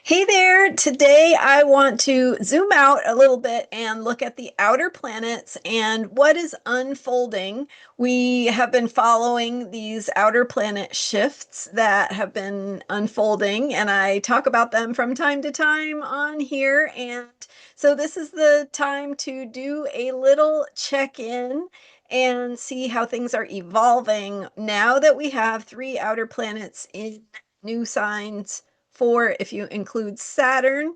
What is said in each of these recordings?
Hey there. Today I want to zoom out a little bit and look at the outer planets and what is unfolding. We have been following these outer planet shifts that have been unfolding, and I talk about them from time to time on here. And so this is the time to do a little check-in and see how things are evolving now that we have three outer planets in new signs, four if you include Saturn,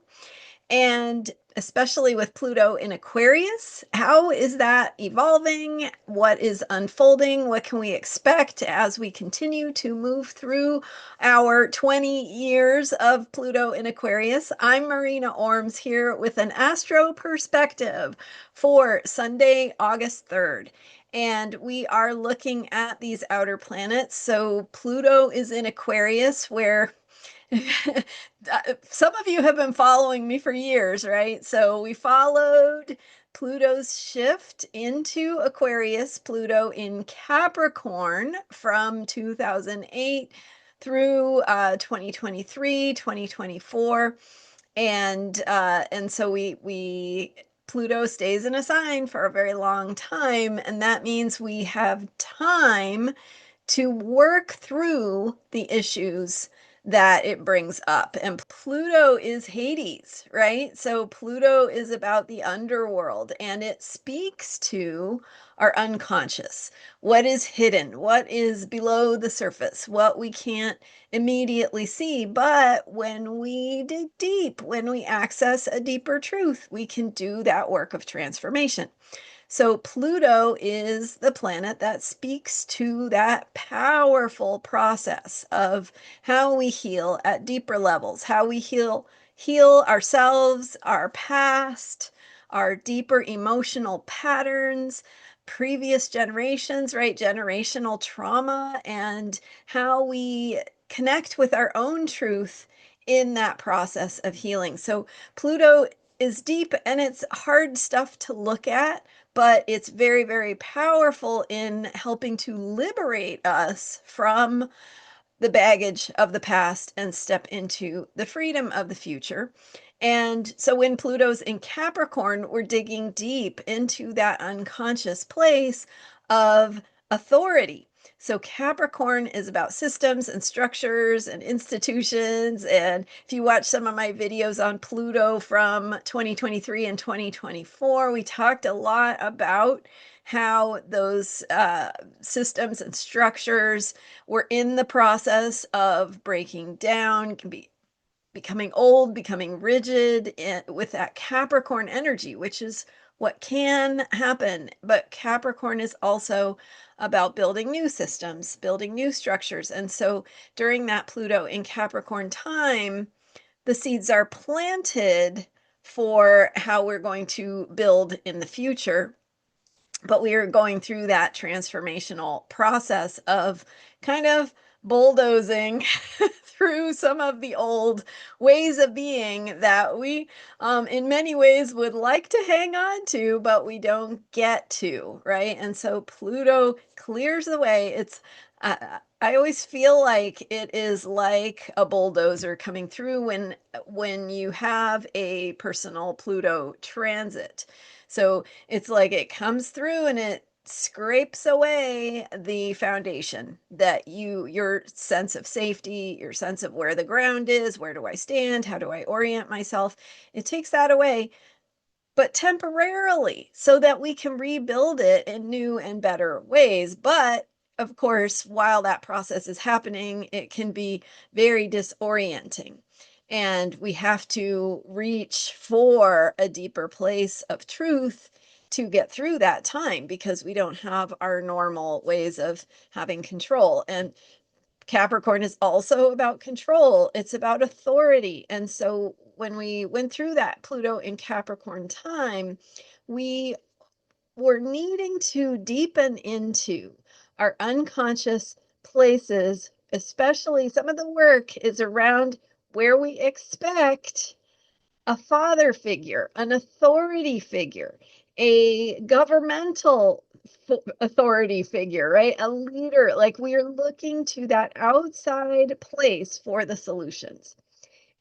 and especially with Pluto in Aquarius. How is that evolving? What is unfolding? What can we expect as we continue to move through our 20 years of Pluto in Aquarius? I'm Marina Orms here with an astro perspective for Sunday, August 3rd. And we are looking at these outer planets. So Pluto is in Aquarius, where some of you have been following me for years, right? So we followed Pluto's shift into Aquarius, Pluto in Capricorn from 2008 through 2023, 2024. And so we Pluto stays in a sign for a very long time, and that means we have time to work through the issues that it brings up. And Pluto is Hades, right? So Pluto is about the underworld, and it speaks to our unconscious, what is hidden, what is below the surface, what we can't immediately see. But when we dig deep, when we access a deeper truth, we can do that work of transformation. So Pluto is the planet that speaks to that powerful process of how we heal at deeper levels, how we heal ourselves, our past, our deeper emotional patterns, previous generations, right? Generational trauma, and how we connect with our own truth in that process of healing. So Pluto is deep and it's hard stuff to look at, but it's very, very powerful in helping to liberate us from the baggage of the past and step into the freedom of the future. And so when Pluto's in Capricorn, we're digging deep into that unconscious place of authority. So Capricorn is about systems and structures and institutions. And if you watch some of my videos on Pluto from 2023 and 2024, we talked a lot about how those systems and structures were in the process of breaking down, can be becoming old, becoming rigid with that Capricorn energy, which is what can happen. But Capricorn is also about building new systems, building new structures. And so during that Pluto in Capricorn time, the seeds are planted for how we're going to build in the future. But we are going through that transformational process of kind of bulldozing through some of the old ways of being that we, in many ways, would like to hang on to, but we don't get to, right? And so Pluto clears the way. I always feel like it is like a bulldozer coming through when you have a personal Pluto transit. So it's like it comes through and it scrapes away the foundation that your sense of safety, your sense of where the ground is, where do I stand, how do I orient myself. It takes that away, but temporarily, so that we can rebuild it in new and better ways. But of course, while that process is happening, it can be very disorienting. And we have to reach for a deeper place of truth to get through that time, because we don't have our normal ways of having control. And Capricorn is also about control. It's about authority. And so when we went through that Pluto in Capricorn time, we were needing to deepen into our unconscious places, especially some of the work is around where we expect a father figure, an authority figure, a governmental authority figure, right? A leader. Like we are looking to that outside place for the solutions.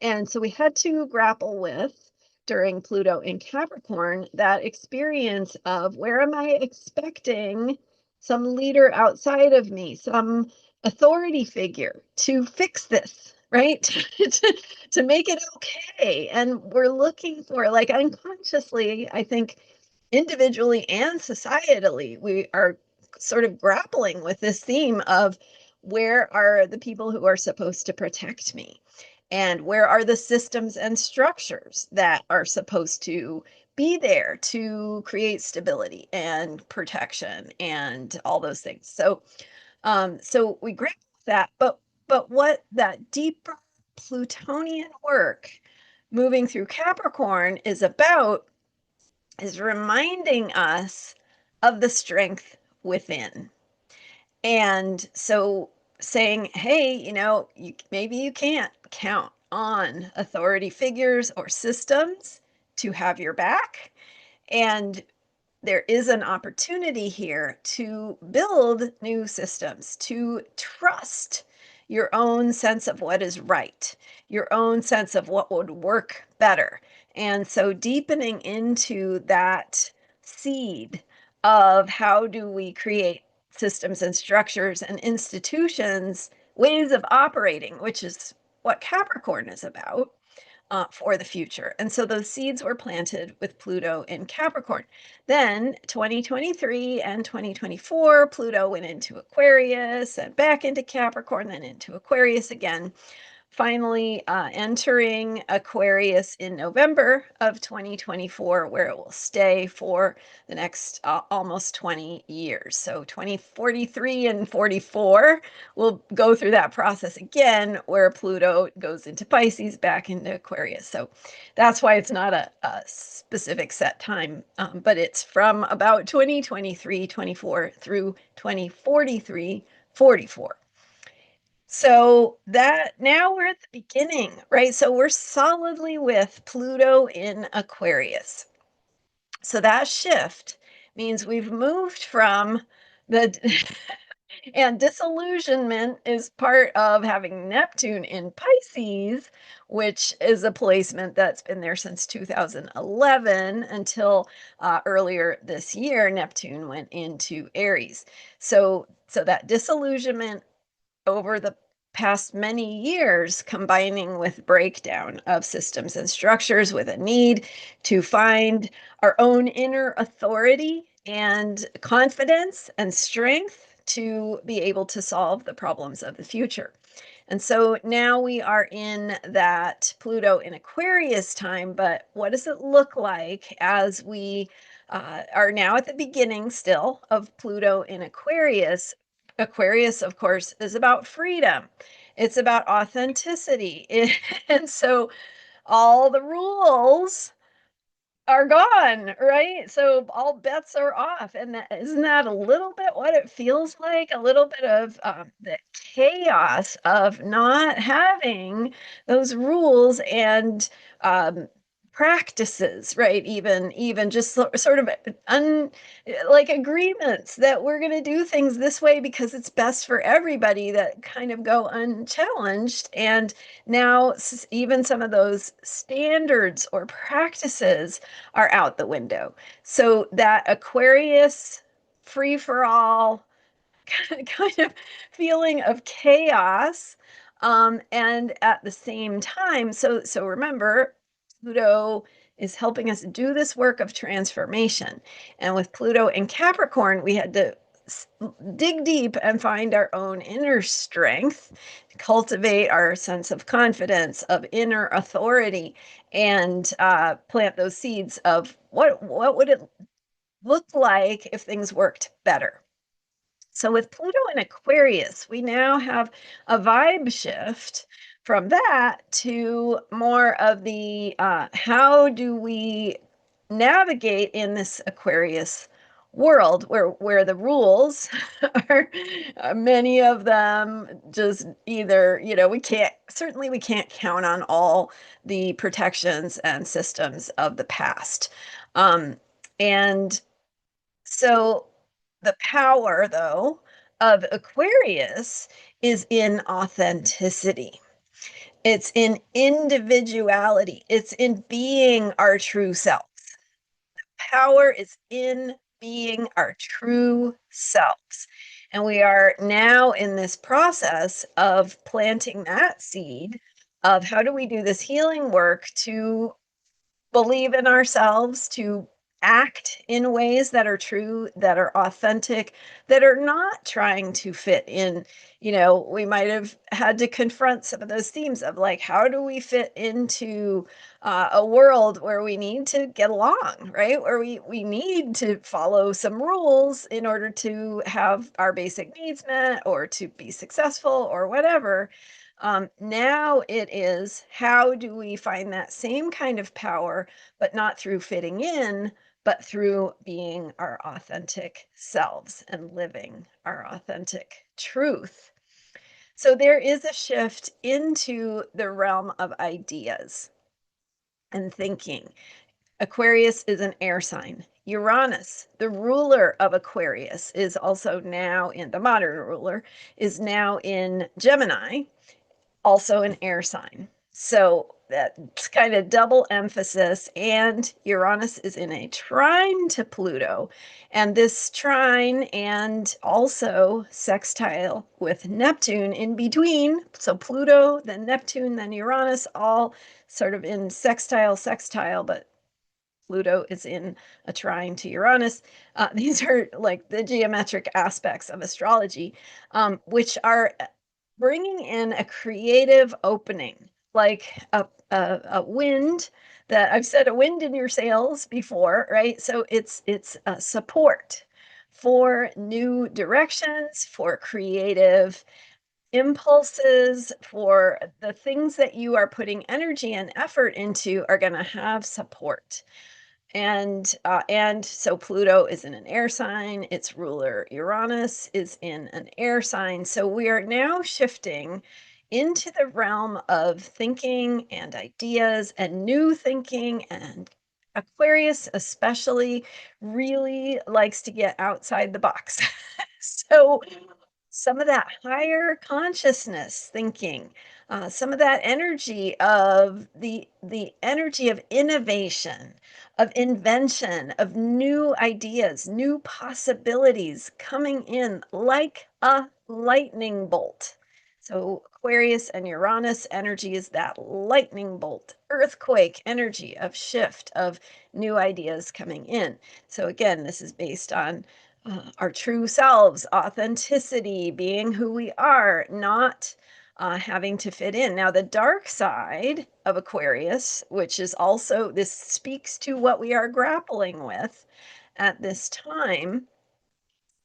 And so we had to grapple with, during Pluto in Capricorn, that experience of where am I expecting some leader outside of me, some authority figure to fix this, right? to make it okay. And we're looking for, like, unconsciously, I think, individually and societally, we are sort of grappling with this theme of where are the people who are supposed to protect me? And where are the systems and structures that are supposed to be there to create stability and protection and all those things? So we grapple with that, but what that deeper Plutonian work moving through Capricorn is about is reminding us of the strength within. And so saying, hey, maybe you can't count on authority figures or systems to have your back. And there is an opportunity here to build new systems, to trust your own sense of what is right, your own sense of what would work better. And so deepening into that seed of how do we create systems and structures and institutions, ways of operating, which is what Capricorn is about, for the future. And so those seeds were planted with Pluto in Capricorn. Then 2023 and 2024, Pluto went into Aquarius and back into Capricorn, then into Aquarius again, finally entering Aquarius in November of 2024, where it will stay for the next almost 20 years. So 2043 and 44 will go through that process again, where Pluto goes into Pisces, back into Aquarius. So that's why it's not a specific set time, but it's from about 2023, 24 through 2043, 44. So that now we're at the beginning, right? So we're solidly with Pluto in Aquarius. So that shift means we've moved from the and disillusionment is part of having Neptune in Pisces, which is a placement that's been there since 2011 until earlier this year. Neptune went into Aries. So that disillusionment over the past many years, combining with breakdown of systems and structures, with a need to find our own inner authority and confidence and strength to be able to solve the problems of the future. And so now we are in that Pluto in Aquarius time, but what does it look like as we are now at the beginning still of Pluto in Aquarius? Aquarius, of course, is about freedom. It's about authenticity. And so all the rules are gone, right? So all bets are off. And isn't that a little bit what it feels like? A little bit of the chaos of not having those rules and um, practices, right? Even just sort of like agreements that we're going to do things this way because it's best for everybody, that kind of go unchallenged. And now even some of those standards or practices are out the window. So that Aquarius free for all kind of feeling of chaos, and at the same time, so remember, Pluto is helping us do this work of transformation. And with Pluto in Capricorn, we had to dig deep and find our own inner strength, cultivate our sense of confidence, of inner authority, and plant those seeds of what would it look like if things worked better. So with Pluto in Aquarius, we now have a vibe shift from that to more of the how do we navigate in this Aquarius world where the rules are many of them just either, we can't count on all the protections and systems of the past. And so the power, though, of Aquarius is in authenticity. It's in individuality. It's in being our true selves. Power is in being our true selves. And we are now in this process of planting that seed of how do we do this healing work to believe in ourselves, to act in ways that are true, that are authentic, that are not trying to fit in. We might have had to confront some of those themes of like, how do we fit into a world where we need to get along, right? Where we need to follow some rules in order to have our basic needs met or to be successful or whatever. Now it is, how do we find that same kind of power, but not through fitting in, but through being our authentic selves and living our authentic truth? So there is a shift into the realm of ideas and thinking. Aquarius is an air sign. Uranus, the ruler of Aquarius, is also now in the modern ruler, is now in Gemini, also an air sign. So that's kind of double emphasis. And Uranus is in a trine to Pluto. And this trine and also sextile with Neptune in between. So Pluto, then Neptune, then Uranus, all sort of in sextile, but Pluto is in a trine to Uranus. These are like the geometric aspects of astrology, which are bringing in a creative opening, like a wind that I've said, a wind in your sails before, right? So it's a support for new directions, for creative impulses, for the things that you are putting energy and effort into are going to have support. And so Pluto is in an air sign, its ruler Uranus is in an air sign. So we are now shifting into the realm of thinking and ideas and new thinking, and Aquarius especially really likes to get outside the box. So some of that higher consciousness thinking, some of that energy of the energy of innovation, of invention, of new ideas, new possibilities coming in like a lightning bolt. So Aquarius and Uranus energy is that lightning bolt, earthquake energy of shift, of new ideas coming in. So again, this is based on our true selves, authenticity, being who we are, not having to fit in. Now, the dark side of Aquarius, which is also, this speaks to what we are grappling with at this time,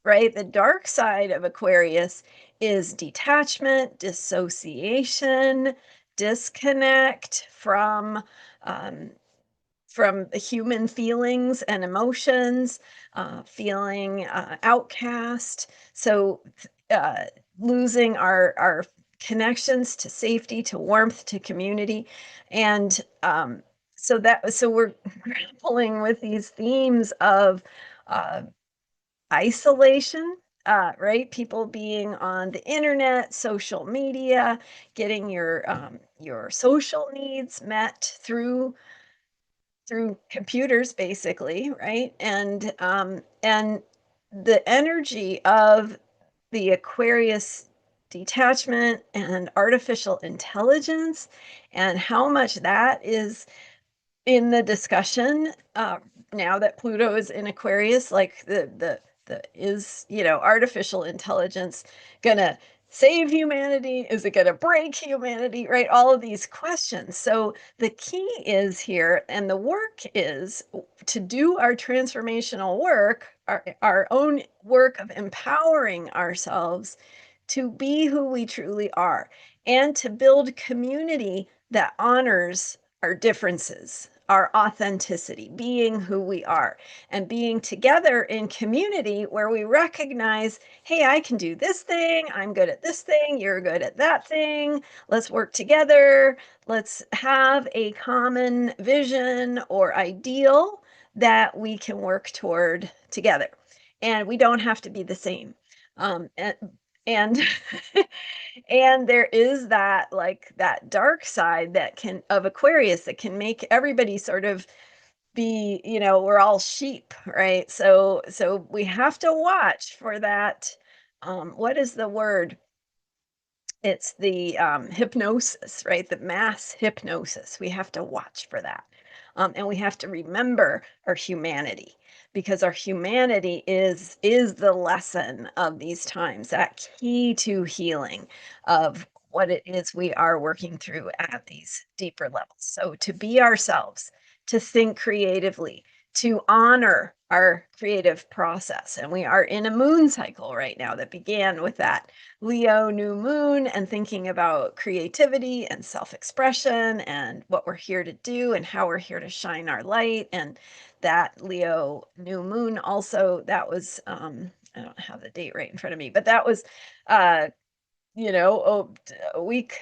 right? The dark side of Aquarius is detachment, dissociation, disconnect um, from human feelings and emotions, feeling outcast. So losing our connections to safety, to warmth, to community. And so we're grappling with these themes of uh, isolation, right? People being on the internet, social media, getting your social needs met through computers, basically, right? And the energy of the Aquarius detachment and artificial intelligence, and how much that is in the discussion, now that Pluto is in Aquarius, like the is, artificial intelligence gonna save humanity? Is it gonna break humanity? Right? All of these questions. So the key is here, and the work is to do our transformational work, our own work of empowering ourselves to be who we truly are, and to build community that honors our differences, our authenticity, being who we are, and being together in community where we recognize, hey, I can do this thing, I'm good at this thing, you're good at that thing, let's work together, let's have a common vision or ideal that we can work toward together. And we don't have to be the same. And And and there is that, like, that dark side that can of Aquarius that can make everybody sort of be, we're all sheep, right? So we have to watch for that. What is the word? It's the hypnosis, right? The mass hypnosis. We have to watch for that. And we have to remember our humanity, because our humanity is the lesson of these times, that key to healing of what it is we are working through at these deeper levels. So to be ourselves, to think creatively, to honor our creative process. And we are in a moon cycle right now that began with that Leo new moon, and thinking about creativity and self expression and what we're here to do and how we're here to shine our light. And that Leo new moon also, that was, I don't have the date right in front of me, but that was uh, a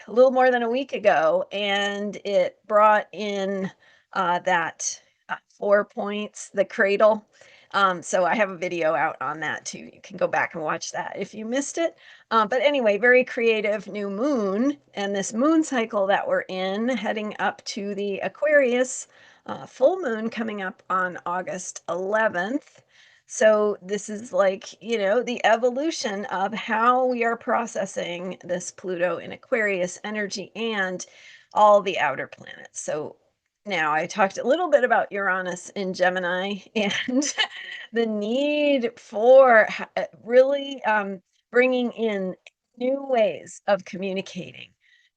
little more than a week ago, and it brought in that 4 points, the cradle. So I have a video out on that too. You can go back and watch that if you missed it. But anyway, very creative new moon, and this moon cycle that we're in, heading up to the Aquarius full moon coming up on August 11th. So this is like, the evolution of how we are processing this Pluto in Aquarius energy and all the outer planets. So now I talked a little bit about Uranus in Gemini and the need for really bringing in new ways of communicating,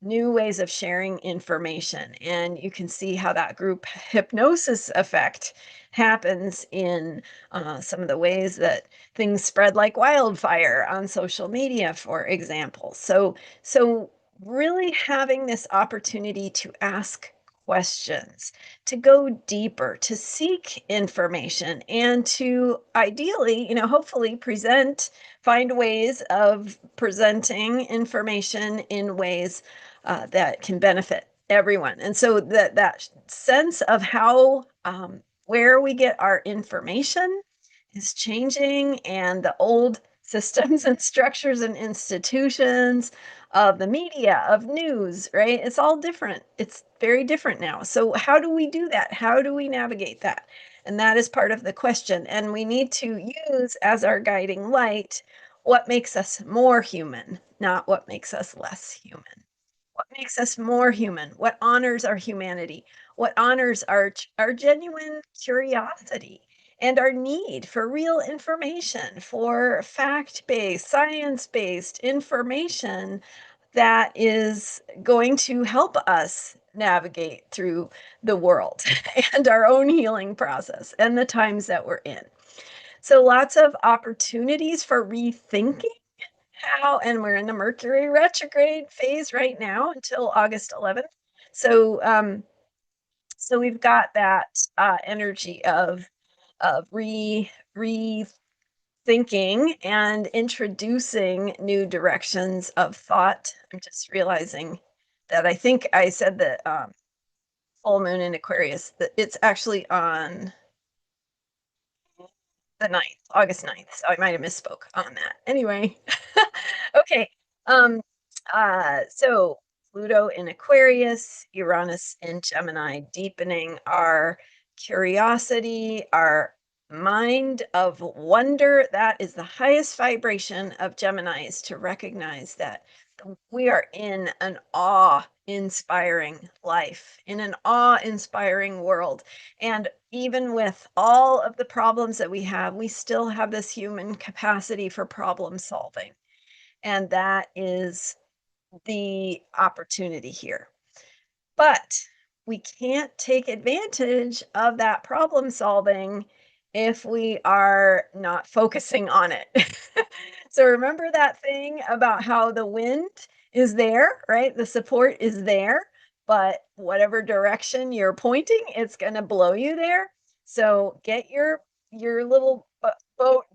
new ways of sharing information. And you can see how that group hypnosis effect happens in some of the ways that things spread like wildfire on social media, for example. So really having this opportunity to ask questions, to go deeper, to seek information, and to ideally, hopefully find ways of presenting information in ways that can benefit everyone. And so that sense of how where we get our information is changing, and the old systems and structures and institutions of the media, of news, right? It's all different. It's very different now. So how do we do that? How do we navigate that? And that is part of the question. And we need to use as our guiding light what makes us more human, not what makes us less human. What makes us more human? What honors our humanity? What honors our genuine curiosity and our need for real information, for fact-based, science-based information that is going to help us navigate through the world and our own healing process and the times that we're in. So lots of opportunities for rethinking how, and we're in the Mercury retrograde phase right now until August 11th. So so we've got that energy of rethinking and introducing new directions of thought. I'm just realizing that I think I said that full moon in Aquarius, that it's actually on the 9th, August 9th. So I might have misspoke on that. Anyway, okay. Um, so Pluto in Aquarius, Uranus in Gemini, deepening our curiosity, our mind of wonder. That is the highest vibration of Gemini, is to recognize that we are in an awe-inspiring life, in an awe-inspiring world. And even with all of the problems that we have, we still have this human capacity for problem solving. And that is the opportunity here. But we can't take advantage of that problem solving if we are not focusing on it. So remember that thing about how the wind is there, right? The support is there, but whatever direction you're pointing, it's going to blow you there. So get your little boat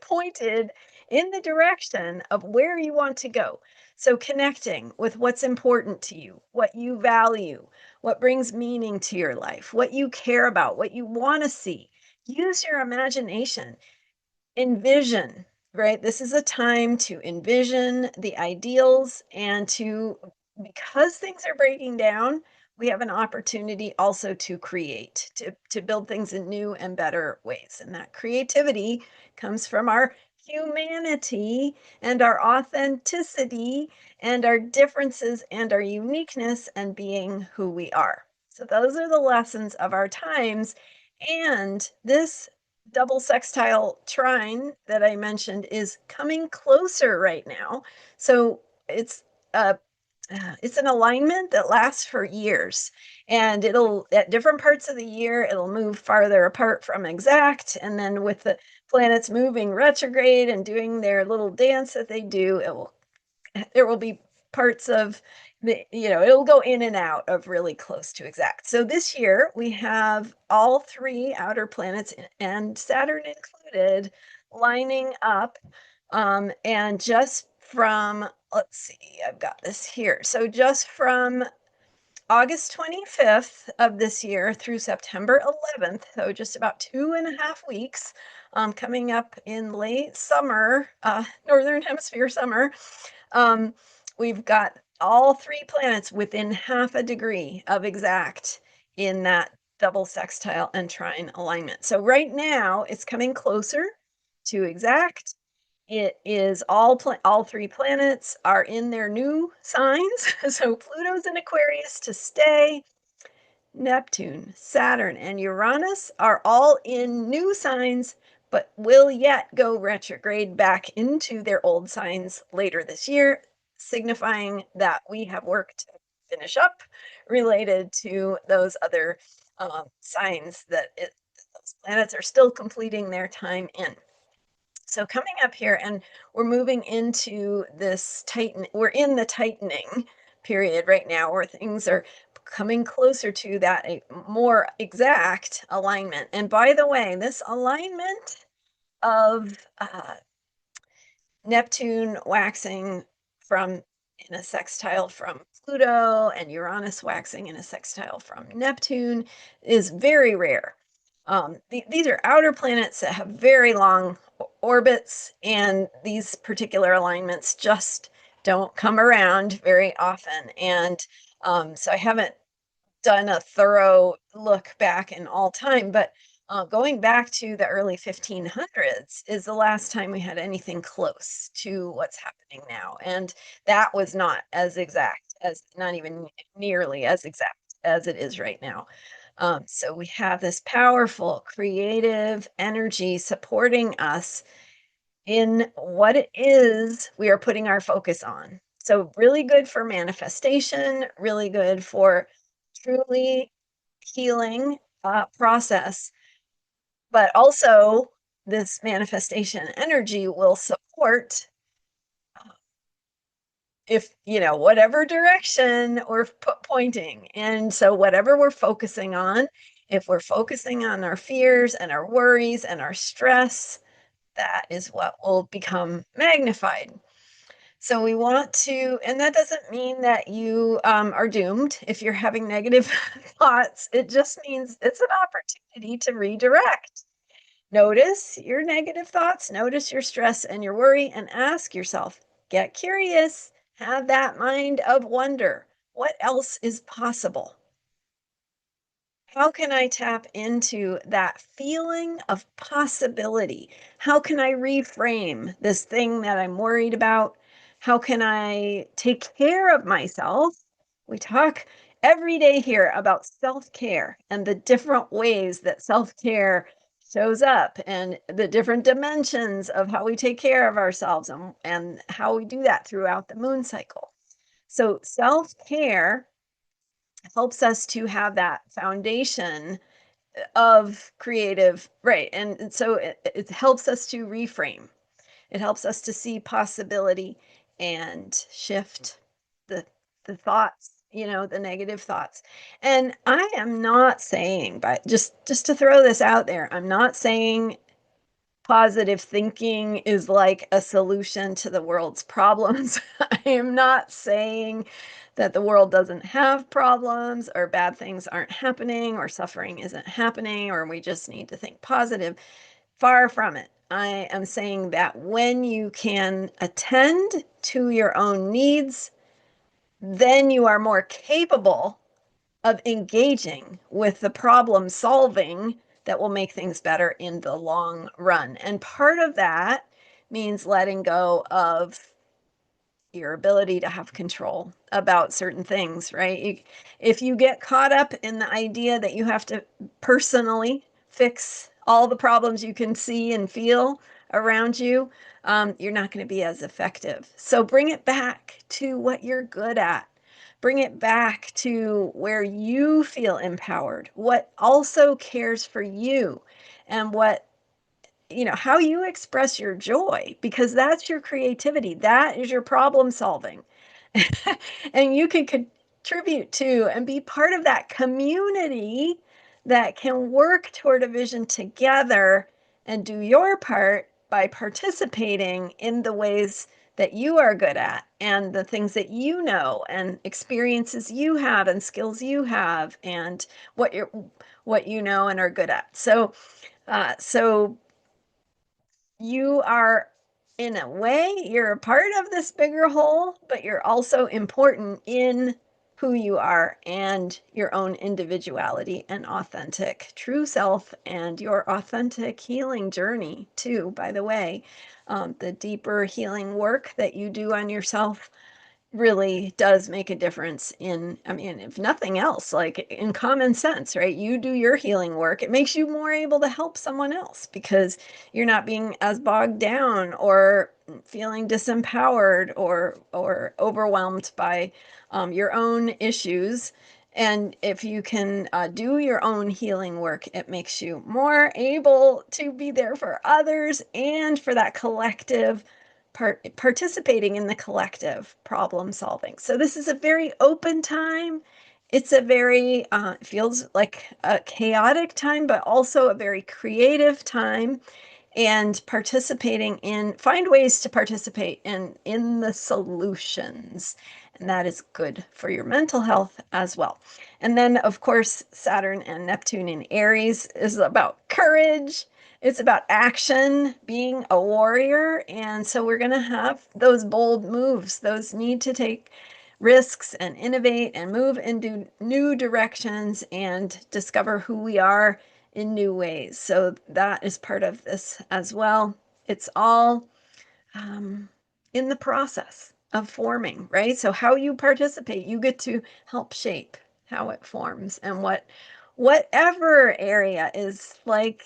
pointed in the direction of where you want to go. So connecting with what's important to you, what you value, what brings meaning to your life, what you care about, what you want to see. Use your imagination. Envision right? This is a time to envision the ideals and because things are breaking down, we have an opportunity also to create, to build things in new and better ways. And that creativity comes from our humanity and our authenticity and our differences and our uniqueness and being who we are. So those are the lessons of our times. And this double sextile trine that I mentioned is coming closer right now. So it's uh, it's an alignment that lasts for years, and it'll at different parts of the year it'll move farther apart from exact, and then with the planets moving retrograde and doing their little dance that they do, it will there will be parts of it'll go in and out of really close to exact. So this year we have all three outer planets and Saturn included lining up. And just from, let's see, I've got this here. So just from August 25th of this year through September 11th, so just about 2.5 weeks, coming up in late summer, Northern Hemisphere summer, um, we've got all three planets within half a degree of exact in that double sextile and trine alignment. So right now it's coming closer to exact. It is all three planets are in their new signs. So Pluto's in Aquarius to stay. Neptune, Saturn, and Uranus are all in new signs, but will yet go retrograde back into their old signs later this year, signifying that we have work to finish up related to those other signs those planets are still completing their time in. So coming up here, and we're moving into we're in the tightening period right now where things are coming closer to that a more exact alignment. And by the way, this alignment of Neptune waxing from in a sextile from Pluto and Uranus waxing in a sextile from Neptune is very rare. These are outer planets that have very long orbits, and these particular alignments just don't come around very often. And so I haven't done a thorough look back in all time, but going back to the early 1500s is the last time we had anything close to what's happening now. And that was not as exact as, not even nearly as exact as it is right now. So we have this powerful creative energy supporting us in what it is we are putting our focus on. So really good for manifestation, really good for truly healing process, but also this manifestation energy will support if whatever direction we're pointing. And so whatever we're focusing on, if we're focusing on our fears and our worries and our stress, that is what will become magnified. So we want to, and that doesn't mean that you are doomed if you're having negative thoughts. It just means it's an opportunity to redirect. Notice your negative thoughts, notice your stress and your worry, and ask yourself, get curious, have that mind of wonder. What else is possible? How can I tap into that feeling of possibility? How can I reframe this thing that I'm worried about? How can I take care of myself? We talk every day here about self care and the different ways that self care shows up and the different dimensions of how we take care of ourselves and how we do that throughout the moon cycle. So, self care helps us to have that foundation of creative, right? And so it helps us to reframe. It helps us to see possibility and shift the the thoughts, the negative thoughts. And I am not saying, but just to throw this out there, I'm not saying positive thinking is like a solution to the world's problems. I am not saying that the world doesn't have problems or bad things aren't happening or suffering isn't happening or we just need to think positive. Far from it. I am saying that when you can attend to your own needs, then you are more capable of engaging with the problem solving that will make things better in the long run. And part of that means letting go of your ability to have control about certain things, right? If you get caught up in the idea that you have to personally fix all the problems you can see and feel around you, you're not going to be as effective. So bring it back to what you're good at. Bring it back to where you feel empowered, what also cares for you, and what how you express your joy, because that's your creativity. That is your problem solving. And you can contribute to and be part of that community that can work toward a vision together and do your part by participating in the ways that you are good at and the things that you know and experiences you have and skills you have and what you know and are good at. So you are, in a way, you're a part of this bigger whole, but you're also important in who you are and your own individuality and authentic true self and your authentic healing journey too, by the way. The deeper healing work that you do on yourself really does make a difference in, I mean, if nothing else, like in common sense, right? You do your healing work, it makes you more able to help someone else because you're not being as bogged down or feeling disempowered or overwhelmed by your own issues. And if you can do your own healing work, it makes you more able to be there for others and for that collective participating in the collective problem solving. So this is a very open time. It's a very feels like a chaotic time, but also a very creative time. And find ways to participate in the solutions. And that is good for your mental health as well. And then, of course, Saturn and Neptune in Aries is about courage. It's about action, being a warrior. And so we're going to have those bold moves, those need to take risks and innovate and move into new directions and discover who we are in new ways. So that is part of this as well. It's all in the process of forming, right? So how you participate, you get to help shape how it forms and whatever area is like,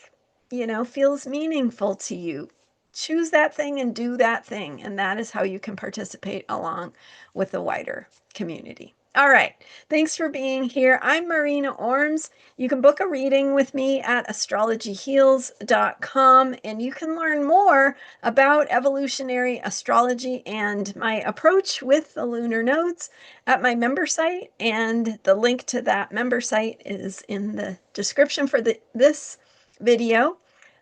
feels meaningful to you. Choose that thing and do that thing. And that is how you can participate along with the wider community. All right. Thanks for being here. I'm Marina Orms. You can book a reading with me at astrologyheals.com, and you can learn more about evolutionary astrology and my approach with the lunar nodes at my member site. And the link to that member site is in the description for this video.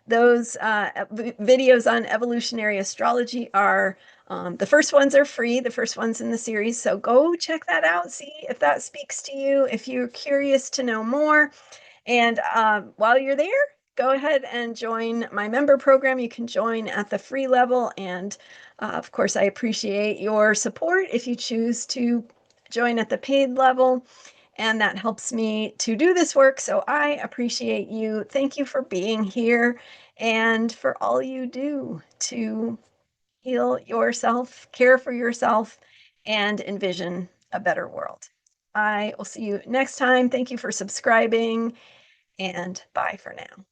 Those videos on evolutionary astrology are the first ones are free, the first ones in the series. So go check that out, see if that speaks to you, if you're curious to know more. And while you're there, go ahead and join my member program. You can join at the free level. And of course, I appreciate your support if you choose to join at the paid level. And that helps me to do this work. So I appreciate you. Thank you for being here and for all you do to heal yourself, care for yourself, and envision a better world. I will see you next time. Thank you for subscribing, and bye for now.